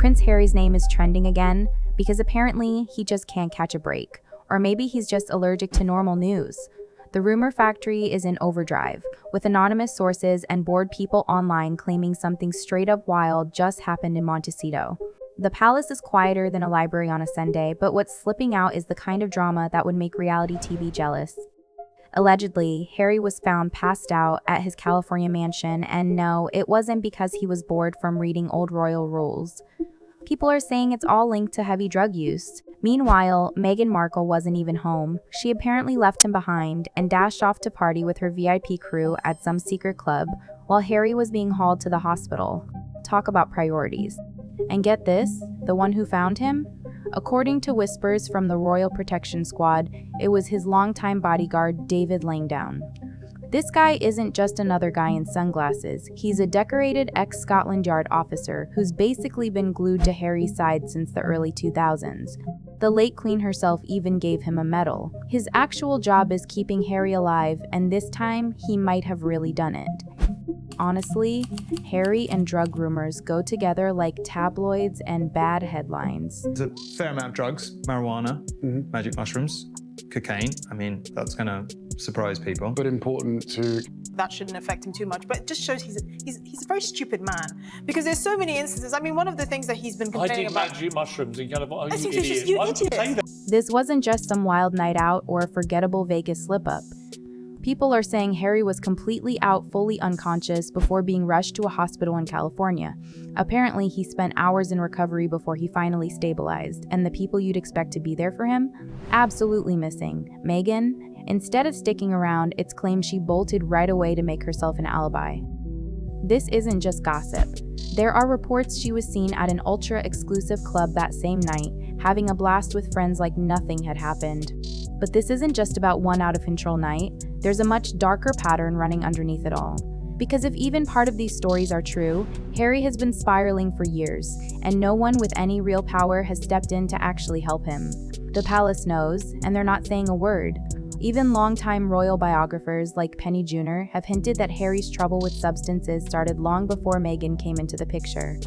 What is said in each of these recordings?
Prince Harry's name is trending again because apparently he just can't catch a break. Or maybe he's just allergic to normal news. The rumor factory is in overdrive, with anonymous sources and bored people online claiming something straight up wild just happened in Montecito. The palace is quieter than a library on a Sunday, but what's slipping out is the kind of drama that would make reality TV jealous. Allegedly, Harry was found passed out at his California mansion, and no, it wasn't because he was bored from reading old royal rules. People are saying it's all linked to heavy drug use. Meanwhile, Meghan Markle wasn't even home. She apparently left him behind and dashed off to party with her VIP crew at some secret club, while Harry was being hauled to the hospital. Talk about priorities. And get this, the one who found him? According to whispers from the Royal Protection Squad, it was his longtime bodyguard, David Langdown. This guy isn't just another guy in sunglasses. He's a decorated ex-Scotland Yard officer who's basically been glued to Harry's side since the early 2000s. The late Queen herself even gave him a medal. His actual job is keeping Harry alive, and this time, he might have really done it. Honestly, Harry and drug rumors go together like tabloids and bad headlines. There's a fair amount of drugs, marijuana, magic mushrooms, cocaine. I mean, that's gonna surprise people. But important to... That shouldn't affect him too much, but it just shows he's a very stupid man. Because there's so many instances. I mean, one of the things that he's been complaining about... magic mushrooms and kind of, oh, I you think idiot. it's just, you Why would you idiot. say that? This wasn't just some wild night out or a forgettable Vegas slip-up. People are saying Harry was completely out, fully unconscious, before being rushed to a hospital in California. Apparently, he spent hours in recovery before he finally stabilized, and the people you'd expect to be there for him? Absolutely missing. Meghan? Instead of sticking around, it's claimed she bolted right away to make herself an alibi. This isn't just gossip. There are reports she was seen at an ultra-exclusive club that same night, having a blast with friends like nothing had happened. But this isn't just about one out-of-control night. There's a much darker pattern running underneath it all. Because if even part of these stories are true, Harry has been spiraling for years, and no one with any real power has stepped in to actually help him. The palace knows, and they're not saying a word. Even longtime royal biographers like Penny Jr. have hinted that Harry's trouble with substances started long before Meghan came into the picture.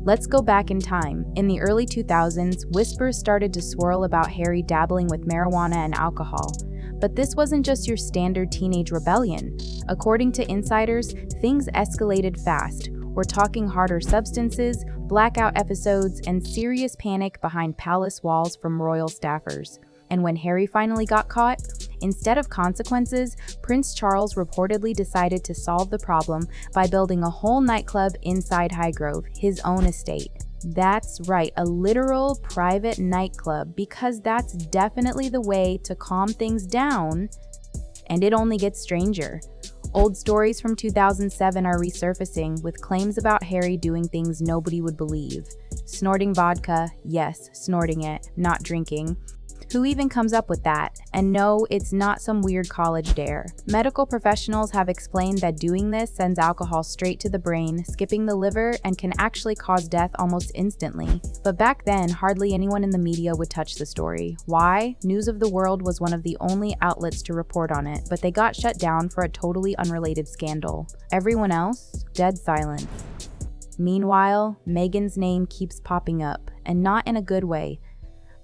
Let's go back in time. In the early 2000s, whispers started to swirl about Harry dabbling with marijuana and alcohol. But this wasn't just your standard teenage rebellion. According to insiders, things escalated fast. We're talking harder substances, blackout episodes, and serious panic behind palace walls from royal staffers. And when Harry finally got caught, instead of consequences, Prince Charles reportedly decided to solve the problem by building a whole nightclub inside Highgrove, his own estate. That's right, a literal private nightclub, because that's definitely the way to calm things down, and it only gets stranger. Old stories from 2007 are resurfacing with claims about Harry doing things nobody would believe. Snorting vodka, yes, snorting it, not drinking. Who even comes up with that? And no, it's not some weird college dare. Medical professionals have explained that doing this sends alcohol straight to the brain, skipping the liver, and can actually cause death almost instantly. But back then, hardly anyone in the media would touch the story. Why? News of the World was one of the only outlets to report on it, but they got shut down for a totally unrelated scandal. Everyone else? Dead silence. Meanwhile, Meghan's name keeps popping up, and not in a good way.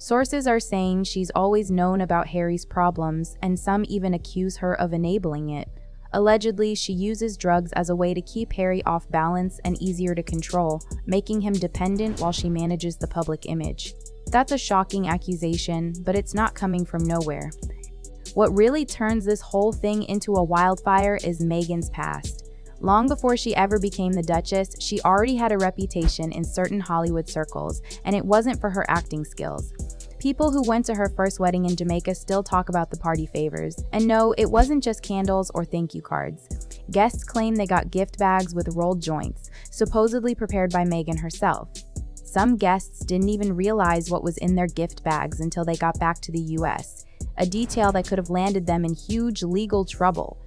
Sources are saying she's always known about Harry's problems, and some even accuse her of enabling it. Allegedly, she uses drugs as a way to keep Harry off balance and easier to control, making him dependent while she manages the public image. That's a shocking accusation, but it's not coming from nowhere. What really turns this whole thing into a wildfire is Meghan's past. Long before she ever became the Duchess, she already had a reputation in certain Hollywood circles, and it wasn't for her acting skills. People who went to her first wedding in Jamaica still talk about the party favors. And no, it wasn't just candles or thank you cards. Guests claim they got gift bags with rolled joints, supposedly prepared by Meghan herself. Some guests didn't even realize what was in their gift bags until they got back to the US, a detail that could have landed them in huge legal trouble.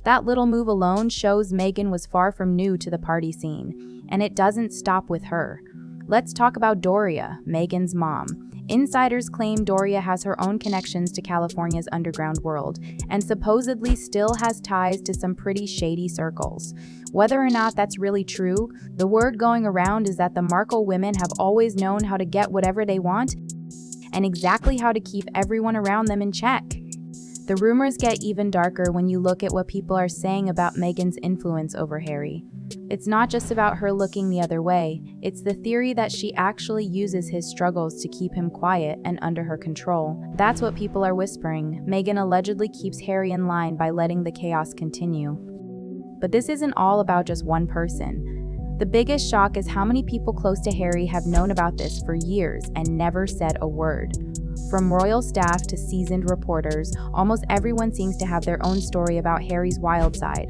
That little move alone shows Meghan was far from new to the party scene, and it doesn't stop with her. Let's talk about Doria, Meghan's mom. Insiders claim Doria has her own connections to California's underground world, and supposedly still has ties to some pretty shady circles. Whether or not that's really true, the word going around is that the Markle women have always known how to get whatever they want and exactly how to keep everyone around them in check. The rumors get even darker when you look at what people are saying about Meghan's influence over Harry. It's not just about her looking the other way, it's the theory that she actually uses his struggles to keep him quiet and under her control. That's what people are whispering. Meghan allegedly keeps Harry in line by letting the chaos continue. But this isn't all about just one person. The biggest shock is how many people close to Harry have known about this for years and never said a word. From royal staff to seasoned reporters, almost everyone seems to have their own story about Harry's wild side.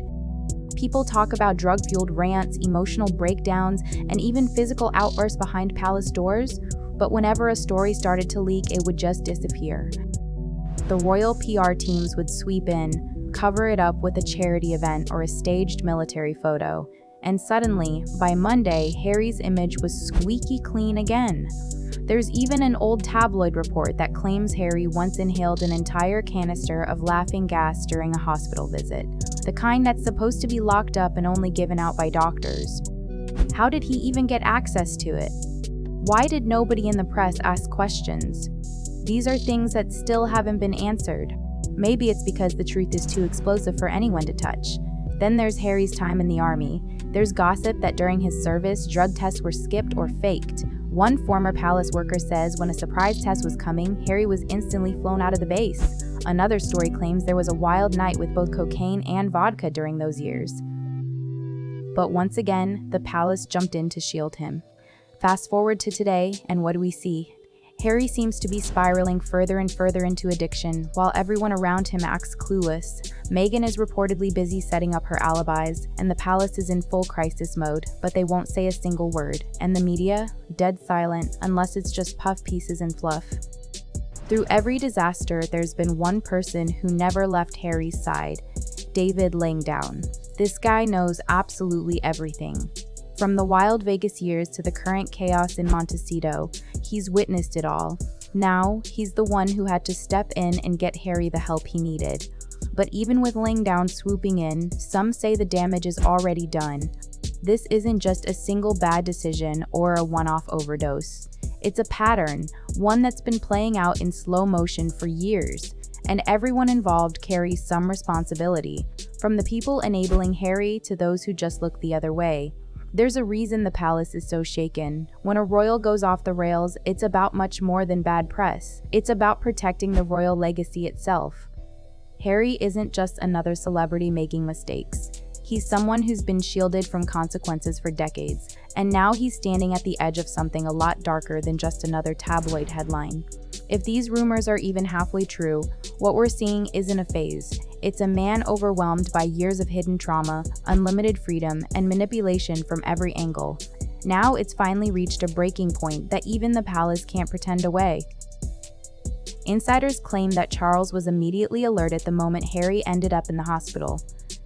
People talk about drug-fueled rants, emotional breakdowns, and even physical outbursts behind palace doors, but whenever a story started to leak, it would just disappear. The royal PR teams would sweep in, cover it up with a charity event or a staged military photo, and suddenly, by Monday, Harry's image was squeaky clean again. There's even an old tabloid report that claims Harry once inhaled an entire canister of laughing gas during a hospital visit, the kind that's supposed to be locked up and only given out by doctors. How did he even get access to it? Why did nobody in the press ask questions? These are things that still haven't been answered. Maybe it's because the truth is too explosive for anyone to touch. Then there's Harry's time in the army. There's gossip that during his service, drug tests were skipped or faked. One former palace worker says when a surprise test was coming, Harry was instantly flown out of the base. Another story claims there was a wild night with both cocaine and vodka during those years. But once again, the palace jumped in to shield him. Fast forward to today, and what do we see? Harry seems to be spiraling further and further into addiction, while everyone around him acts clueless. Meghan is reportedly busy setting up her alibis, and the palace is in full crisis mode, but they won't say a single word. And the media? Dead silent, unless it's just puff pieces and fluff. Through every disaster, there's been one person who never left Harry's side: David Langdown. This guy knows absolutely everything. From the wild Vegas years to the current chaos in Montecito, he's witnessed it all. Now, he's the one who had to step in and get Harry the help he needed. But even with Langdown swooping in, some say the damage is already done. This isn't just a single bad decision or a one-off overdose. It's a pattern, one that's been playing out in slow motion for years, and everyone involved carries some responsibility, from the people enabling Harry to those who just look the other way. There's a reason the palace is so shaken. When a royal goes off the rails, it's about much more than bad press. It's about protecting the royal legacy itself. Harry isn't just another celebrity making mistakes. He's someone who's been shielded from consequences for decades, and now he's standing at the edge of something a lot darker than just another tabloid headline. If these rumors are even halfway true, what we're seeing isn't a phase. It's a man overwhelmed by years of hidden trauma, unlimited freedom, and manipulation from every angle. Now it's finally reached a breaking point that even the palace can't pretend away. Insiders claim that Charles was immediately alerted the moment Harry ended up in the hospital.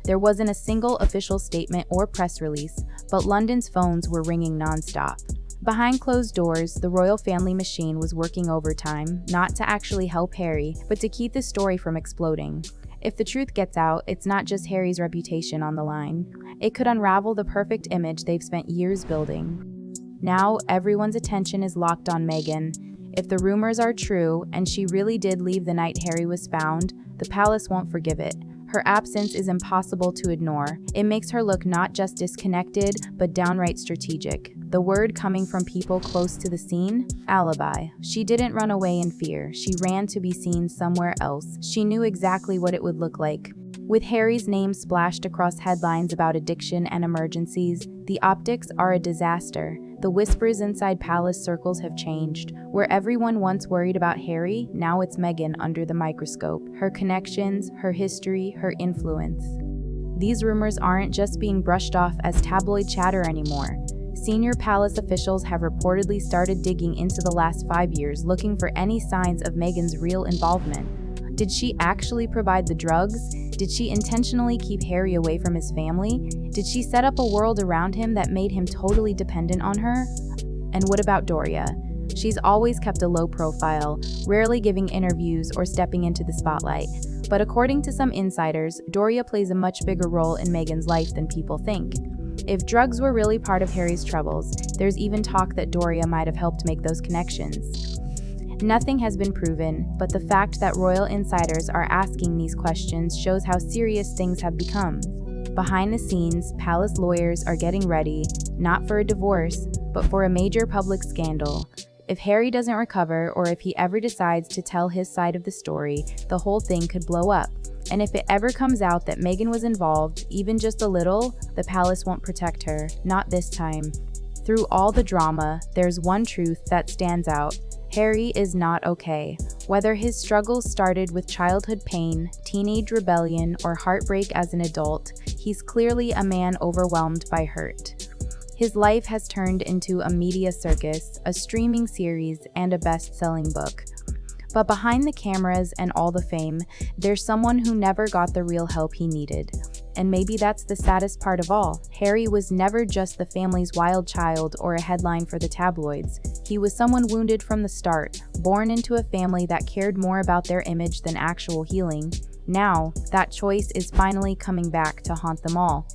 There wasn't a single official statement or press release, but London's phones were ringing nonstop. Behind closed doors, the royal family machine was working overtime, not to actually help Harry, but to keep the story from exploding. If the truth gets out, it's not just Harry's reputation on the line. It could unravel the perfect image they've spent years building. Now, everyone's attention is locked on Meghan. If the rumors are true, and she really did leave the night Harry was found, the palace won't forgive it. Her absence is impossible to ignore. It makes her look not just disconnected, but downright strategic. The word coming from people close to the scene? Alibi. She didn't run away in fear. She ran to be seen somewhere else. She knew exactly what it would look like. With Harry's name splashed across headlines about addiction and emergencies, the optics are a disaster. The whispers inside palace circles have changed. Where everyone once worried about Harry, now it's Meghan under the microscope. Her connections, her history, her influence. These rumors aren't just being brushed off as tabloid chatter anymore. Senior palace officials have reportedly started digging into the last 5 years, looking for any signs of Meghan's real involvement. Did she actually provide the drugs? Did she intentionally keep Harry away from his family? Did she set up a world around him that made him totally dependent on her? And what about Doria? She's always kept a low profile, rarely giving interviews or stepping into the spotlight. But according to some insiders, Doria plays a much bigger role in Meghan's life than people think. If drugs were really part of Harry's troubles, there's even talk that Doria might have helped make those connections. Nothing has been proven, but the fact that royal insiders are asking these questions shows how serious things have become. Behind the scenes, palace lawyers are getting ready, not for a divorce, but for a major public scandal. If Harry doesn't recover, or if he ever decides to tell his side of the story, the whole thing could blow up. And if it ever comes out that Meghan was involved, even just a little, the palace won't protect her, not this time. Through all the drama, there's one truth that stands out. Harry is not okay. Whether his struggles started with childhood pain, teenage rebellion, or heartbreak as an adult, he's clearly a man overwhelmed by hurt. His life has turned into a media circus, a streaming series, and a best-selling book. But behind the cameras and all the fame, there's someone who never got the real help he needed. And maybe that's the saddest part of all. Harry was never just the family's wild child or a headline for the tabloids. He was someone wounded from the start, born into a family that cared more about their image than actual healing. Now, that choice is finally coming back to haunt them all.